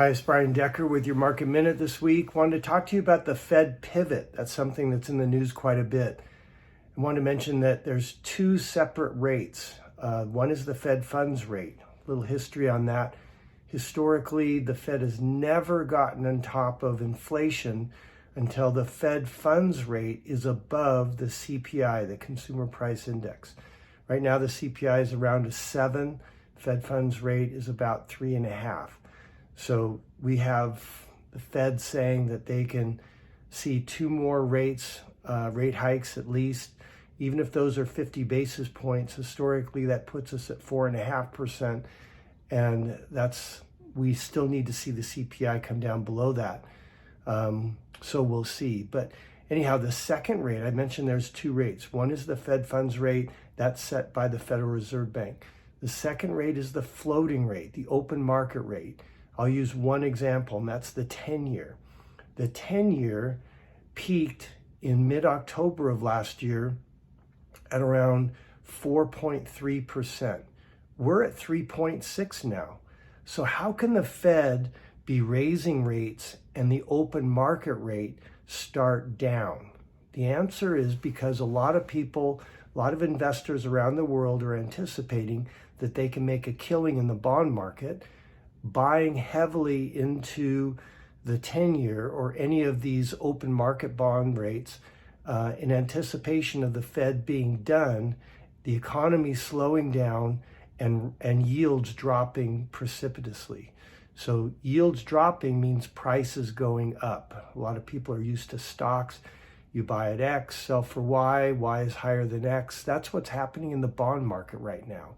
Hi, it's Brian Decker with your Market Minute this week. Wanted to talk to you about the Fed pivot. That's something that's in the news quite a bit. I want to mention that there's two separate rates. One is the Fed funds rate. A little history on that. Historically, the Fed has never gotten on top of inflation until the Fed funds rate is above the CPI, the Consumer Price Index. Right now, the CPI is around a 7. Fed funds rate is about 3.5. So we have the Fed saying that they can see two more rate hikes at least. Even if those are 50 basis points, historically that puts us at 4.5%. And we still need to see the CPI come down below that. So we'll see. But anyhow, the second rate, I mentioned there's two rates. One is the Fed funds rate, that's set by the Federal Reserve Bank. The second rate is the floating rate, the open market rate. I'll use one example, and that's the 10-year. The 10-year peaked in mid-October of last year at around 4.3%. We're at 3.6 now. So how can the Fed be raising rates and the open market rate start down? The answer is because a lot of investors around the world are anticipating that they can make a killing in the bond market, buying heavily into the 10-year or any of these open market bond rates in anticipation of the Fed being done, the economy slowing down, and yields dropping precipitously. So yields dropping means prices going up. A lot of people are used to stocks. You buy at X, sell for Y, Y is higher than X. That's what's happening in the bond market right now.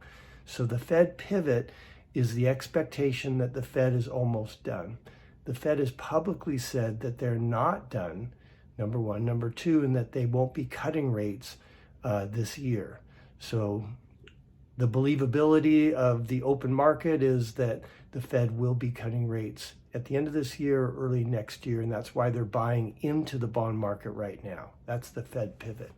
So the Fed pivot is the expectation that the Fed is almost done. The Fed has publicly said that they're not done, number one. Number two, and that they won't be cutting rates this year. So the believability of the open market is that the Fed will be cutting rates at the end of this year or early next year, and that's why they're buying into the bond market right now. That's the Fed pivot.